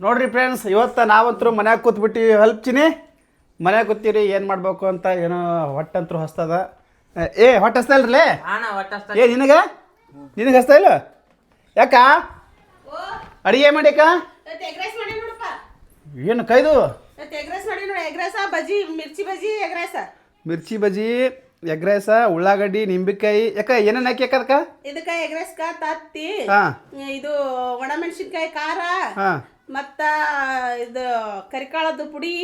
ನೋಡ್ರಿ ಫ್ರೆಂಡ್ಸ್, ಇವತ್ತು ನಾವಂತರೂ ಮನ್ಯಾಗ ಕೂತ್ಬಿಟ್ಟಿವಿ. ಚಿನಿ ಮನ್ಯಾಗ ಕೂತೀರಿ, ಏನು ಮಾಡ್ಬೇಕು ಅಂತ ಏನೋ ಹೊಟ್ಟಂತರೂ ಹಸ್ತದ. ಹೊಟ್ಟೆ ಹಸ್ತಾ ಇಲ್ರಲೇ? ನಿನಗೆ ಹಸ್ತಾ ಇಲ್ಲ? ಯಾಕ ಅಡಿಗೆ ಮಾಡ್ಯಾಕ? ಏನು ಕೈದು ಮಿರ್ಚಿ ಬಜಿ, ಎಗ್ ರೈಸ, ಉಳ್ಳಾಗಡ್ಡಿ, ನಿಂಬೆಕಾಯಿ. ಯಾಕ ಏನೇನು ಹಾಕಿ ಅದಕ್ಕ? ಇದಕ್ಕ ಎಗ್ ರೈಸ್ ತತ್ತಿ, ಇದು ಒಣಮೆಣಸಿನ್ಕಾಯಿ ಖಾರ, ಮತ್ತ ಇದು ಕರಿಕಾಳದ ಪುಡಿ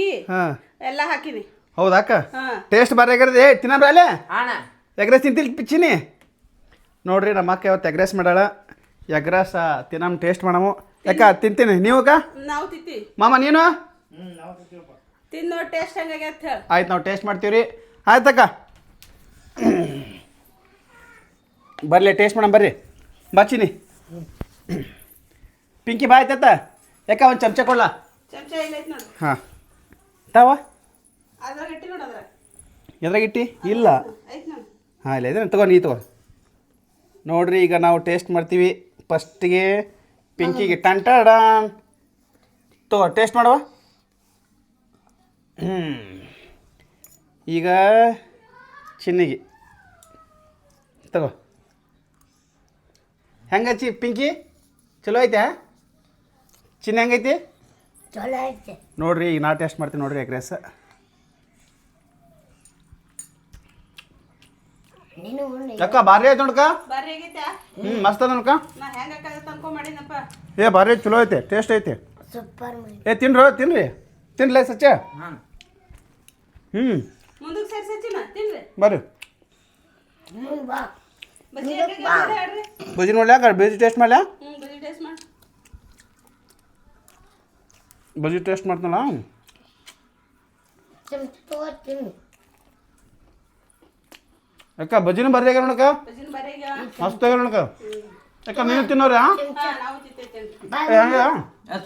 ಎಲ್ಲ ಹಾಕಿನಿ. ಹೌದಾಕ? ಟೇಸ್ಟ್ ಬಾರಿ ಆಗಿರದೆ. ತಿನ್ನಬ್ರ ಅಲ್ಲೇ ಎಗ್ ರೈಸ್ ತಿಂತಿಲ್ ಪಿಚ್ಚಿನಿ. ನೋಡ್ರಿ ನಮ್ಮ ಅಕ್ಕ ಇವತ್ತು ಎಗ್ ರೈಸ್ ಮಾಡಾಳ. ಎಗ್ ರೈಸ್ ತಿನ್ನಮ್, ಟೇಸ್ಟ್ ಮಾಡಮು. ಯಾಕ ತಿಂತೀನಿ, ನೀವು ಅಕ್ಕ? ನಾವು ತಿಂತೀವಿ. ಮಾಮ ನೀನು ತಿನ್ನೋ ಟೇಸ್ಟ್ ಹಂಗಾಗಿ ಅಂತ ಹೇಳಿ ಆಯ್ತು, ನಾವು ಟೇಸ್ಟ್ ಮಾಡ್ತೀವ್ರಿ. ಆಯ್ತಕ್ಕ, ಬರ್ಲಿ ಟೇಸ್ಟ್ ಮಾಡಮ್ ಬರ್ರಿ. ಬಾಚಿನಿ ಪಿಂಕಿ ಬಾ ಆಯ್ತತ್ತ. ಯಾಕ ಒಂದು ಚಮಚ ಕೊಡ್ಲಾ? ಚಮಚ ಐತ್ ನೋಡಿ. ಹಾಂ ತಾವ ಅದ್ರಾಗ ಇಟ್ಟಿ ನೋಡಿ. ಅದ್ರಾಗ ಎದ್ರಾಗ ಇಟ್ಟಿ? ಇಲ್ಲ. ಐತ್ ನೋಡಿ. ಹಾಂ ಇಲ್ಲ ಇದೆ, ತಗೋ ನೀ ತಗೋ. ನೋಡ್ರಿ ಈಗ ನಾವು ಟೇಸ್ಟ್ ಮಾಡ್ತೀವಿ. ಫಸ್ಟಿಗೆ ಪಿಂಕಿಗೆ ಟಂಟಾಡಾನ್ ತಗೋ, ಟೇಸ್ಟ್ ಮಾಡುವ. ಈಗ ಚಿನ್ನಿಗೆ ತಗೋ. ಹೆಂಗಚ್ಚಿ ಪಿಂಕಿ? ಚಲೋ ಐತೆ? ಚಿನ್ನ ಹೆಂಗೈತಿ? ಚಲೋ ಐತೆ ನೋಡ್ರಿ ಈಗ ನಾ ಟೇಸ್ಟ್ ಮಾಡ್ತೀನಿ. ನೋಡ್ರಿ ಎಗ್ ರೈಸ್ ನೀನು ಉಣ್ಣಿ. ಅಕ್ಕ ಭಾರಿ ಆಯ್ತು ನೋಡ್ಕ. ಬರ್ರಿ ಆಗೈತಾ? ಮಸ್ತ್ ಅದ ನೋಡ್ಕ. ನಾ ಹೆಂಗ ಅನ್ಕೊ ಮಾಡಿನಪ್ಪ. ಭಾರಿ ಚಲೋ ಐತೆ, ಟೇಸ್ಟ್ ಐತೆ. ಸೂಪರ್ ತಿನ್ರಿ ತಿನ್ಲೇ ಸಚ್ಚ. ಮುಂದಕ್ಕೆ ಸೇರಿ ಸಚಿನ ತಿನ್ರಿ. ಬರ್ರಿ ಬಾ ಬಜ್ಜಿ ಹೇಳ್ರಿ. ಬಜ್ಜಿ ನೋಡ್ಲ್ಯಾಕ? ಬಜ್ಜಿ ಟೇಸ್ಟ್ ಮಾಡ್ಲಾ? ಬಜ್ಜಿ ಟೇಸ್ಟ್ ಮಾಡಿ. ಬಜ್ಜಿ ಟೇಸ್ಟ್ ಮಾಡ್ತಾನಲ್ಲ. ತಿನ್ನು. ಅಕ್ಕ ಬಜ್ಜಿನೂ ಬರ್ರಿ ಆಗ್ಯಾರ ನೋಡಕ್ಕ. ಬಜ್ಜಿನ ಬರ್ರಿ ಆಗ್ಯಾವ. ಮಸ್ತ್ ಆಗ್ಯಾರ ನೋಡಕ್ಕ. ಅಕ್ಕ ನೀವು ತಿನ್ನೋರ? ನಾವು ತಿಂತೇವೆ. ಹೆಂಗ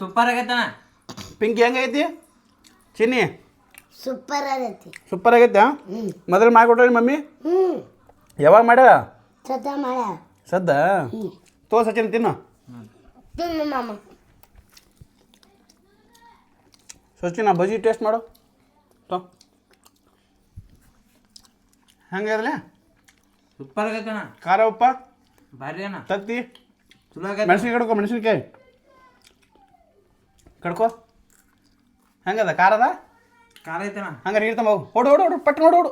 ಸೂಪರ್ ಆಗೈತಣ್ಣ. ಪಿಂಕಿ ಹೆಂಗೈತಿ? ಚಿನ್ನಿ ಸೂಪರ್ ಆಗೈತಿ. ಸೂಪರ್ ಆಗೈತೆ. ಮೊದಲು ಮಾಡಿಕೊಟ್ರಿ ಮಮ್ಮಿ? ಯಾವಾಗ ಮಾಡ್ಯಾರ? ಸದಾ ಮಾಡ ಸದ್ದ ತೋ ಸಚಿನ್ ತಿನ್ನು. ತಿನ್ನು ಮಾಮ. ಸಚಿನ್ ಬಜ್ಜಿ ಟೇಸ್ಟ್ ಮಾಡು ತೋ. ಹೆಂಗೈರಲ್ಲ? ಸೂಪರ್ ಆಗೈತಣ್ಣ. ಖಾರ ಉಪ್ಪ ಭಾರಿ ಅಣ್ಣ. ತತ್ತಿ ಚಲೋ ಆಗೈತೆ. ಮೆಣಸಿನ್ಕಾಯಿ ಕಡ್ಕೊ. ಮೆಣಸಿನ್ಕಾಯಿ ಕಡ್ಕೊ. ಹೆಂಗದ? ಖಾರದ ಖಾರ ಐತಣ್ಣ. ಹಂಗಾರೆ ನೀರು ತಮ್ಮ ಓಡು ಪಟ್ಟು ನೋಡು.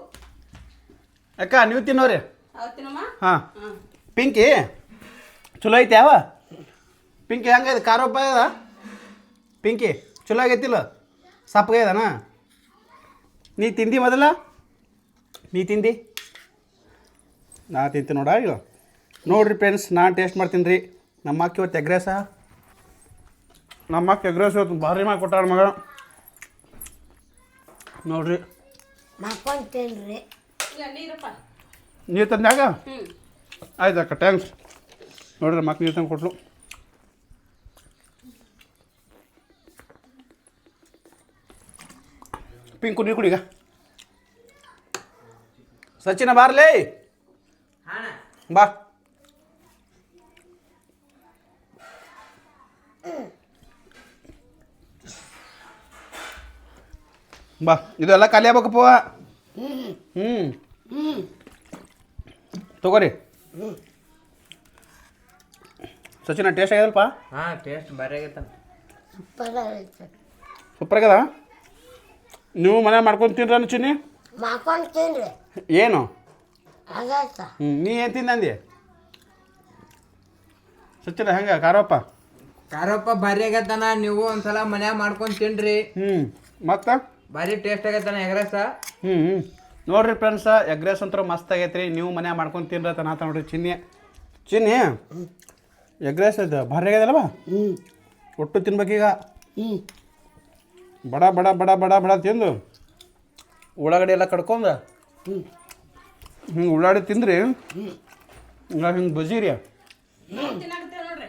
ಅಕ್ಕ ನೀವು ತಿನ್ನೋರಿ? ಅವತ್ತಿನಮ್ಮ. ಹಾಂ. ಪಿಂಕಿ ಚಲೋ ಐತಿ ಯಾವ? ಪಿಂಕಿ ಹೆಂಗೈತೆ? ಖಾರ ಉಪ್ಪ ಅದ? ಪಿಂಕಿ ಚಲೋ ಆಗೈತಿಲ್ಲ? ಸಪ್ಪಗೈದನ? ನೀ ತಿಂದಿ ಮೊದಲ? ನೀ ತಿಂದಿ? ನಾ ತಿಂತೀನಿ ನೋಡ. ಈಗ ನೋಡ್ರಿ ಫ್ರೆಂಡ್ಸ್, ನಾನು ಟೇಸ್ಟ್ ಮಾಡ್ತೀನಿ ರೀ. ನಮ್ಮ ಅಕ್ಕ ಇವತ್ತು ಎಗ್ ರೈಸ. ನಮ್ಮ ಅಕ್ಕ ಎಗ್ ರೈಸ್ ಇವತ್ತು ಭಾರಿ ಮಾಡಿ ಕೊಟ್ಟಾಳ ಮಗ. ನೋಡ್ರಿ ಮಾಡ್ಕೊಂಡು ತಿನ್ರಿ. ಇಲ್ಲ ನೀರಪ್ಪ. ನೀರು ತಂದಾಗ ಆಯ್ತು ಅಕ್ಕ, ಥ್ಯಾಂಕ್ಸ್. ನೋಡ್ರಿ ಮಕ್ಕ ನೀರು ತಂದು ಕೊಟ್ಲು. ಪಿಂಕು ನೀರು ಕುಡಿಗ. ಸಚಿನ ಬಾರ್ಲೇ ಬಾ. ಬಾ, ಇದೆಲ್ಲ ಖಾಲಿ ಆಗ್ಬೇಕಪ್ಪ. ತಗೋರಿ. ಸಚಿನ ಟೇಸ್ಟ್ ಆಗ್ಯದಲ್ಪ? ಹಾಂ, ಟೇಸ್ಟ್ ಭಾರಿ ಆಗೈತಣ್ಣ. ಸೂಪರ್ ಆಗೈತೆ. ಸೂಪರ್ ಆಗ್ಯದ. ನೀವು ಮನೆ ಮಾಡ್ಕೊಂಡು ತಿನ್ರ ಚಿನ್ನಿ? ಮಾಡ್ಕೊಂಡು ತಿನ್ರಿ. ಏನು ಆಗೈತ. ನೀ ಏನು ತಿಂದಂದಿ? ಸಚಿನ ಹೆಂಗ ಖಾರಪ್ಪ? ಖಾರಪ್ಪ ಭಾರಿ ಆಗೈತಣ್ಣ. ನೀವು ಒಂದ್ಸಲ ಮನ್ಯಾಗ ಮಾಡ್ಕೊಂಡು ತಿನ್ರಿ. ಮತ್ತೆ ಭಾರಿ ಟೇಸ್ಟ್ ಆಗೈತಣ್ಣ ಎಗ್ ರೈಸ. ನೋಡ್ರಿ ಫ್ರೆಂಡ್ಸ, ಎಗ್ ರೈಸ್ ಅಂತೂ ಮಸ್ತ್ ಆಗೈತೆ ರೀ. ನೀವು ಮನ್ಯಾಗ ಮಾಡ್ಕೊಂಡು ತಿನ್ರತ್ತ ನಾತ ನೋಡ್ರಿ. ಚಿನ್ನಿ ಎಗ್ ರೈಸ್ ಅದು ಭಾರಿ ಆಗ್ಯದಲ್ವ? ಒಟ್ಟು ತಿನ್ಬೇಕೀಗ. ಬಡ ಬಡ ಬಡ ಬಡ ಬಡ ತಿಂದು ಉಳ್ಳಾಗಡ್ಡಿ ಎಲ್ಲ ಕಡ್ಕೊಂಡು ಹಿಂಗೆ ಉಳ್ಳಾಗಡ್ಡಿ ತಿಂದ್ರಿ. ಹಿಂಗೆ ಬಜ್ಜಿ ರೀ. ತಿನ್ನಾಕತ್ತೇವೆ ನೋಡ್ರಿ.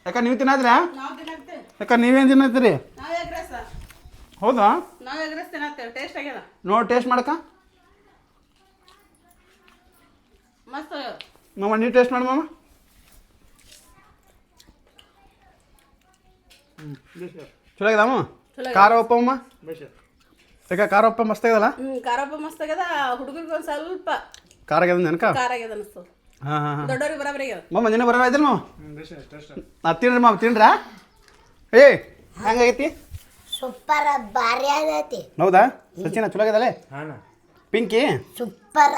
ಯಾಕ ನೀವು ತಿನ್ನದ್ರ? ನಾವು ತಿನ್ನಾಕತ್ತೇವೆ. ಯಾಕ ನೀವೇನು ತಿನ್ನತ್ತೀರಿ? ನಾವು ಎಗ್ ರೈಸ್. ಹೌದಾ? ನಾವು ಎಗ್ ರೈಸ್ ತಿನ್ನತ್ತೇವೆ. ಟೇಸ್ಟ್ ಆಗ್ಯದ. ನೋಡಿ ಟೇಸ್ಟ್ ಮಾಡಕ್ಕ. ಮಸ್ತ್. ಮಾಮ ನೀ ಟೇಸ್ಟ್ ಮಾಡಿ ಮಾಮ. ಚಲೋ ಆಗಿದಾಮ ಚಲೋ ಖಾರ ಉಪ್ಪಮ್ಮ ಯಾಕೆ ಖಾರ ಉಪ್ಪ ಮಸ್ತ್ ಆಗ್ಯದಲ್ಲ ಖಾರಪ್ಪ ಮಸ್ತ್ ಆಗ್ಯದ ಹುಡುಗರಿಗೆ ಒಂದು ಸ್ವಲ್ಪ ಖಾರ ಆಗ್ಯದ ನೆನಕ ಖಾರ ಆಗ್ಯದ ಅನಿಸ್ತದ ಹಾಂ ಹಾಂ ಹಾಂ ದೊಡ್ಡವ್ರಿಗೆ ಬರಾಬರಿ ಆಗ್ಯದ ಮಮ್ಮ ನಿನ್ನೆ ಬರೋಲ್ಲ ಇದ್ದಿಲ್ಲ ಮಾವ ತಿನ್ರಿ ಮಾವ ತಿನ್ರಾ ಏ ಹೆಂಗಾಗೈತಿ ಸೂಪರ್ ಭಾರಿ ಆಗೈತಿ ಹೌದಾ ಸಚಿನ ಚಲೋ ಆಗ್ಯದಲ್ಲೇ ಹಾಂ ಪಿಂಕಿ ಸೂಪರ್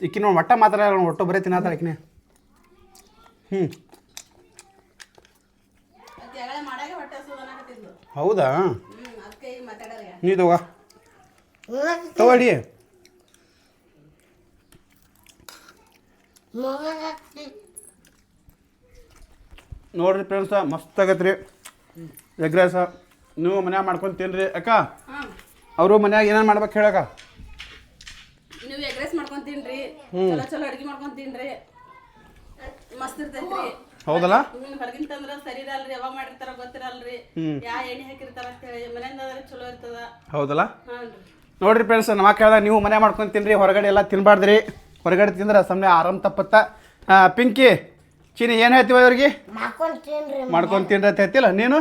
ಇಕ್ಕಿ ನೋಡಿ ಒಟ್ಟ ಮಾತ್ರ ಒಟ್ಟು ಬರೀ ತಿನ್ನತ್ತಾಳ ಈಕಿನೇ ಹ್ಞೂ ಜಗಳ ಮಾಡಾಗ ಹೊಟ್ಟೆ ಹಸುದ ಅನ್ನಕತ್ತಿದ್ಲು ಹೌದಾ ಅದಕ್ಕೆ ಈಗ ಮಾತಾಡೋರಿಗೆ ನೀ ತಗೊಳ್ಳಿ ನೋಡ್ರಿ ಫ್ರೆಂಡ್ಸ ಮಸ್ತ್ ಆಗೈತೆ ರೀ ಎಗ್ ರೈಸ ನೀವು ಮನ್ಯಾಗ ಮಾಡ್ಕೊಂಡು ತಿನ್ರಿ ಅಕ್ಕ ಹಾಂ ಅವರು ಮನ್ಯಾಗ ಏನೇನು ಮಾಡ್ಬೇಕು ಹೇಳಕ್ಕ ನೀವು ಎಗ್ ರೈಸ್ ಮಾಡ್ಕೊಂಡ್ ತಿನ್ರಿ ಚಲೋ ಚಲೋ ಅಡ್ಗೆ ಮಾಡ್ಕೊಂಡ್ ತಿನ್ರಿ ಮಸ್ತ್ ಇರ್ತೈತ್ರಿ ಹೌದಲ್ಲ ಹೊರಗಿನ ತಂದ್ರ ಸರಿ ಇರಲ್ರಿ ಯಾವಾಗ ಮಾಡಿರ್ತಾರ ಗೊತ್ತಿರಲ್ರಿ ಯಾ ಎಣ್ಣೆ ಹಾಕಿರ್ತಾರ ಅಂತ ಹೇಳಿ ಮನೆಯಿಂದ ಆದ್ರೆ ಚಲೋ ಇರ್ತದ ಹೌದಲ್ಲ ಹಾನ್ರಿ ನೋಡ್ರಿ ಫ್ರೆಂಡ್ಸ್ ನಮ್ಮ ಕೇಳ್ದಾಗ ನೀವು ಮನೆ ಮಾಡ್ಕೊಂಡು ತಿನ್ರಿ ಹೊರಗಡೆ ಎಲ್ಲ ತಿನ್ಬಾರ್ದ್ರಿ ಹೊರಗಡೆ ತಿಂದ್ರೆ ಸುಮ್ಮನೆ ಆರಾಮ್ ತಪ್ಪತ್ತ ಪಿಂಕಿ ಚೀನಿ ಏನು ಹೇಳ್ತೀವ ಇವ್ರಿಗೆ ಮಾಡ್ಕೊಂಡು ತಿನ್ರಿ ಮಾಡ್ಕೊಂಡು ತಿನ್ರಿ ಅಂತ ಹೇಳ್ತಿಲ್ಲ ನೀನು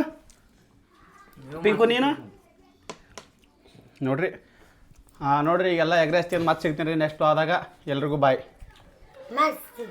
ಪಿಂಕು ನೀನು ನೋಡ್ರಿ ನೋಡ್ರಿ ಈಗೆಲ್ಲ ಎಗ್ ರೈಸ್ ತಿಂದು ಮತ್ತೆ ಸಿಗ್ತೀನಿ ರೀ ನೆಕ್ಸ್ಟ್ ಆದಾಗ ಎಲ್ರಿಗೂ ಬಾಯ್ ಮಸ್ತ್